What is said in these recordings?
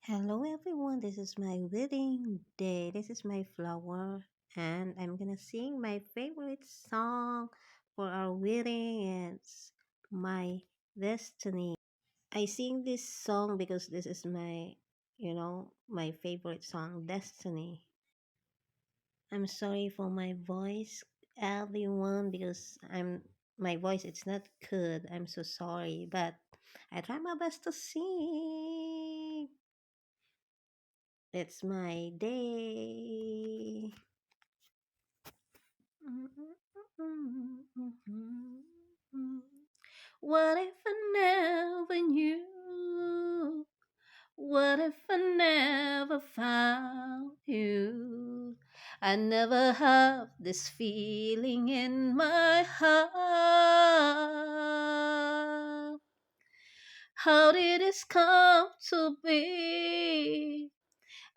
Hello everyone, this is my wedding day. This is my flower and I'm gonna sing my favorite song for our wedding. It's My Destiny. I sing this song because this is my favorite song, Destiny. I'm sorry for my voice, everyone, because my voice it's not good. I'm so sorry, but I try my best to sing. It's my day. What if I never knew? What if I never found you? I never have this feeling in my heart. How did this come to be?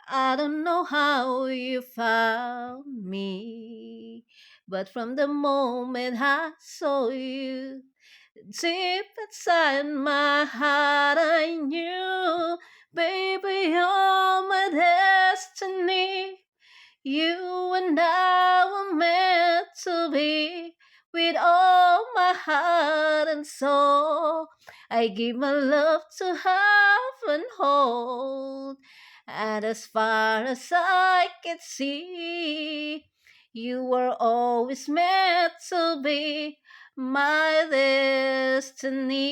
I don't know how you found me, but from the moment I saw you, deep inside my heart, I knew, baby, you're my destiny. You and I were meant to be. With all my heart and soul, I give my love to have and hold. And as far as I can see, you were always meant to be my destiny.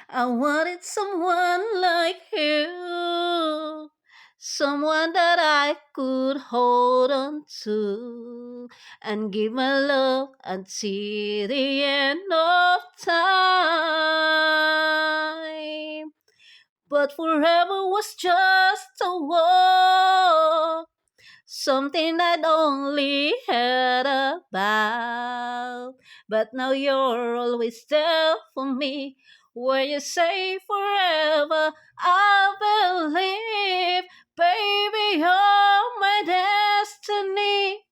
I wanted someone like you, someone that I could hold on to and give my love until the end of time. But forever was just a word, something I'd only heard about. But now you're always there for me. Where you say forever, I believe. Baby, you're my destiny.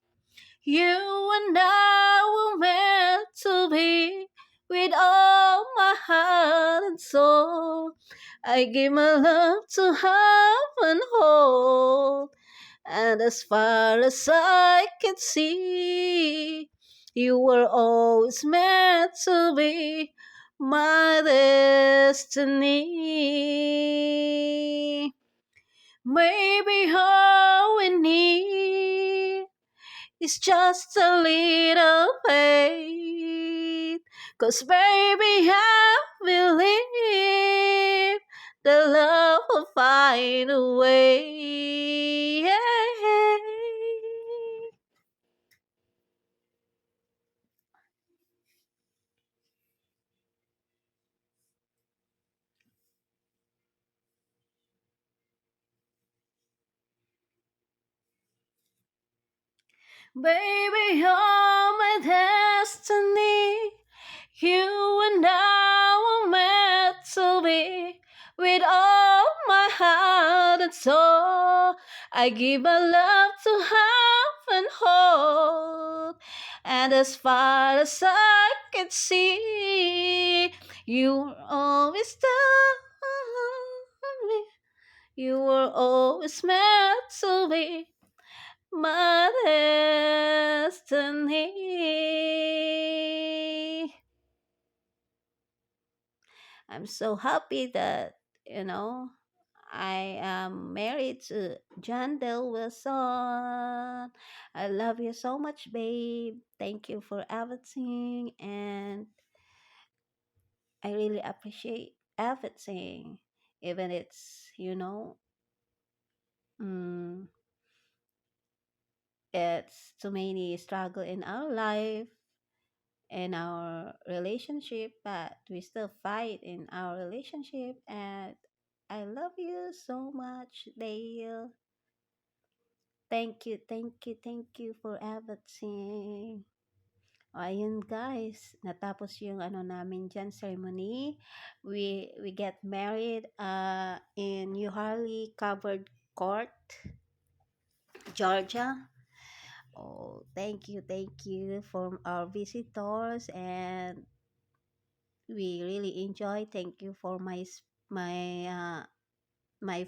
You and I were meant to be. With all my heart and soul, I give my love to have and hold. And as far as I can see, you were always meant to be my destiny. Maybe all we need is just a little faith. 'Cause baby, I believe the love will find a way. Yeah. Baby, you're my destiny. You and I were meant to be. With all my heart and soul, I give my love to have and hold. And as far as I can see, you were always there for me. You were always meant to be my destiny. I'm so happy that, you know, I am married to John Del Wilson. I love you so much, babe. Thank you for everything. And I really appreciate everything. Even mm, it's too many struggle in our life in our relationship, but we still fight in our relationship. And I love you so much, Dale. Thank you, thank you, thank you for everything. O, ayun guys, natapos yung ano namin dyan, ceremony. We get married in New Harley Covered Court, Georgia. Oh, thank you for our visitors and We really enjoy. Thank you for my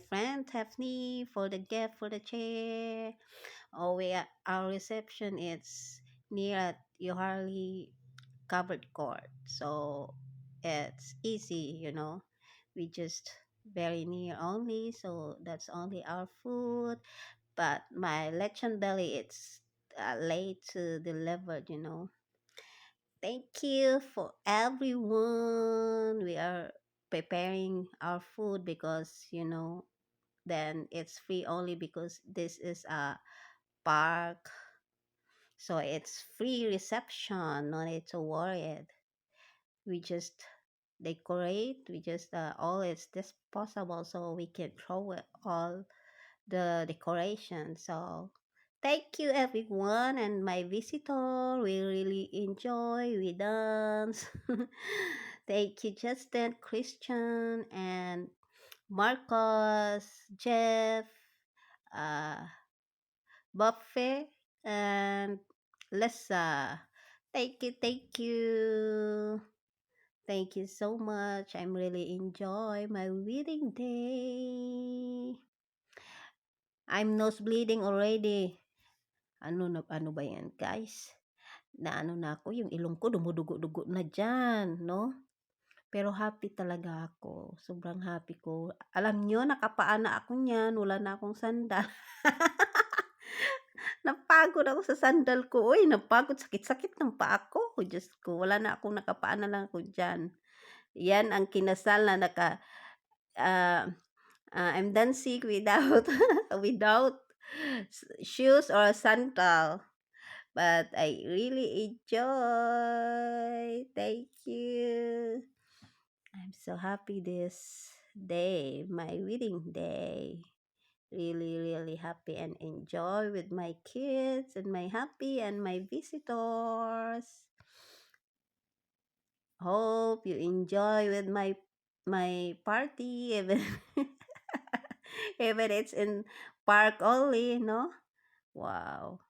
friend Tiffany for the gift for the chair. Oh, our reception is near at Yoharli covered court, so it's easy, We just very near only, so that's only our food. But my lechon belly, it's late to delivered. Thank you for everyone. We are preparing our food because then it's free only because this is a park, so it's free reception. No need to worry it. We just decorate. We just all it's disposable, so we can throw it all the decoration. So thank you everyone and my visitor. We really enjoy. We dance. Thank you, Justin, Christian, and Marcos, Jeff, uh, Buffet, and Lessa. Thank you, thank you. Thank you so much. I'm really enjoy my wedding day. I'm nose bleeding already. Ano ba yan, guys? Na ano na ako, yung ilong ko dumudugo-dugo na diyan, no? Pero happy talaga ako. Sobrang happy ko. Alam nyo, nakapaa na ako niyan. Wala na akong sandal. Napagod ako sa sandal ko. Uy, napagod. Sakit-sakit ng paa ko. Diyos ko, wala na akong nakapaa na lang ako dyan. Yan ang kinasal na uh, I'm dancing without without shoes or sandal. But I really enjoy. Thank you. I'm so happy this day, my wedding day. Really, really happy and enjoy with my kids and my happy and my visitors. Hope you enjoy with my party, even even it's in park only, no? Wow.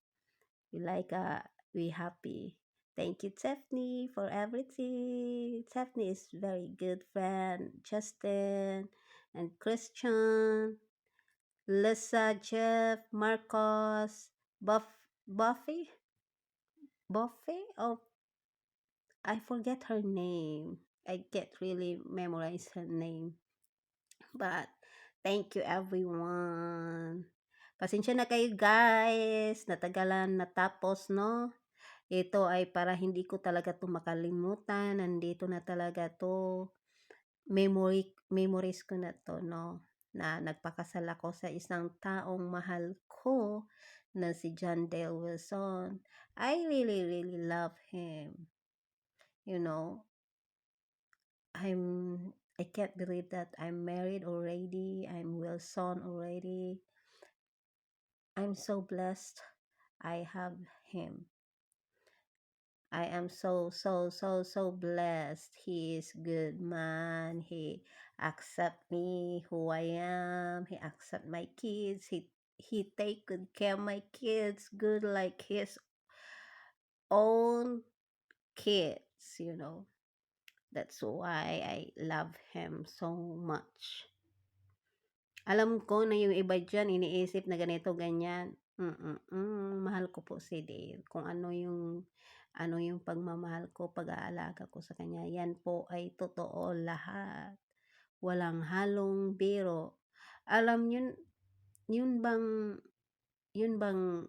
We happy. Thank you, Stephanie, for everything. Stephanie is very good friend. Justin and Christian, Lisa, Jeff, Marcos, Buffy, Buffy. Oh, I forget her name. I get really memorize her name. But thank you, everyone. Pasensya na kayo, guys. Natagalan natapos, no? Ito ay para hindi ko talaga 'to makalimutan. Nandito na talaga 'to. Memories ko na 'to, no? Na nagpakasal ako sa isang taong mahal ko na si John Dale Wilson. I really, really love him. You know, I can't believe that I'm married already. I'm Wilson already. I'm so blessed I have him. I am so, so, so, so blessed. He is good man. He accept me who I am. He accept my kids. He take good care of my kids, good like his own kids. That's why I love him so much. Alam ko na yung iba dyan, iniisip na ganito, ganyan. Mahal ko po si Dave. Kung ano yung pagmamahal ko, pag-aalaga ko sa kanya, yan po ay totoo lahat. Walang halong biro. Alam yun bang, yun bang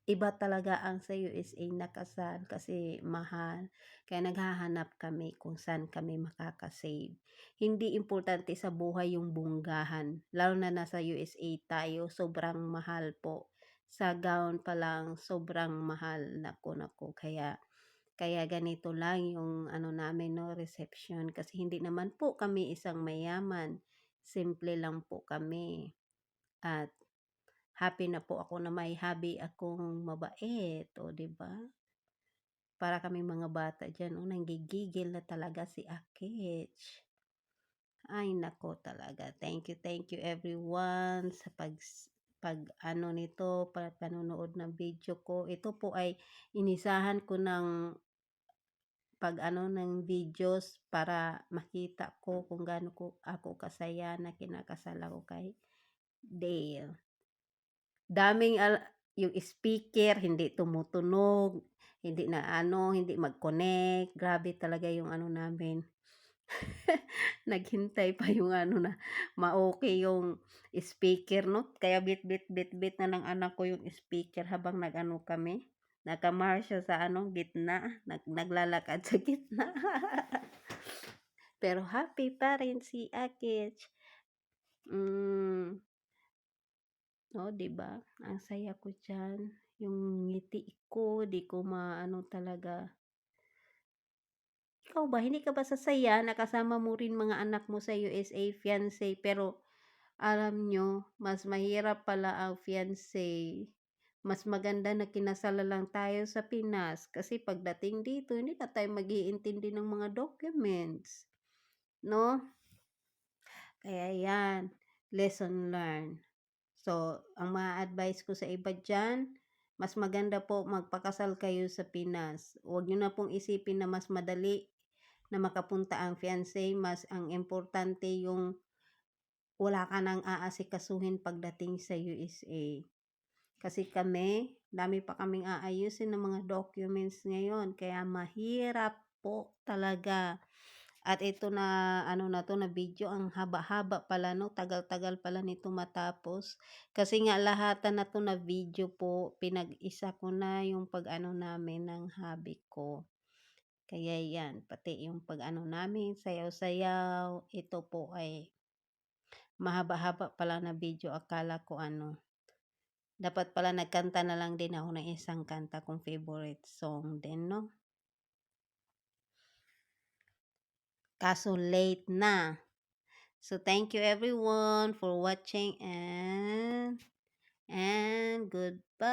iba talaga ang sa USA nakasal kasi mahal. Kaya naghahanap kami kung saan kami makakasave. Hindi importante sa buhay yung bunggahan. Lalo na nasa USA tayo, sobrang mahal po. Sa gown pa lang, sobrang mahal. Naku. Kaya ganito lang yung ano namin, no, reception. Kasi hindi naman po kami isang mayaman. Simple lang po kami. At happy na po ako na may hobby akong mabait, o 'di ba? Para kaming mga bata diyan, nanggigigil na talaga si Akich. Ay nako talaga. Thank you everyone sa pag nito, panonood ng video ko. Ito po ay inisahan ko ng pag-ano ng videos para makita ko kung gaano ako kasaya na kinakasal ako kay Dale. Daming yung speaker hindi tumutunog, hindi na hindi mag-connect, grabe talaga yung ano namin. Naghintay pa yung na ma-okey yung speaker 'no, kaya bitbit na ng anak ko yung speaker habang kami, naka-march siya sa gitna, naglalakad sa gitna. Pero happy pa rin si Akich. Hmm, oh, 'di ba? Ang saya ko diyan, yung ngiti ko 'di ko maano talaga. Ikaw ba, hindi ka ba sasaya na kasama mo rin mga anak mo sa USA fiance, pero alam nyo mas mahirap pala ang fiance. Mas maganda na kinasal na lang tayo sa Pinas kasi pagdating dito hindi na tayo mag-iintindi ng mga documents, 'no? Kaya 'yan, lesson learned. So, ang maa-advice ko sa iba diyan, mas maganda po magpakasal kayo sa Pinas. Huwag niyo na pong isipin na mas madali na makapunta ang fiance, mas ang importante yung wala ka ng aasikasuhin pagdating sa USA. Kasi kami, dami pa kaming aayusin ng mga documents ngayon, kaya mahirap po talaga. At ito na na 'to na video ang haba-haba pala 'no, tagal-tagal pala nito matapos. Kasi nga lahatan na 'to na video po, pinag-isa ko na yung pag-ano namin ng hubby ko. Kaya 'yan, pati yung pag-ano namin, sayaw-sayaw, ito po ay mahaba-haba pala na video. Akala ko dapat pala nagkanta na lang din ako ng isang kanta kong favorite song din 'no. Kaso late na. So thank you everyone for watching and goodbye.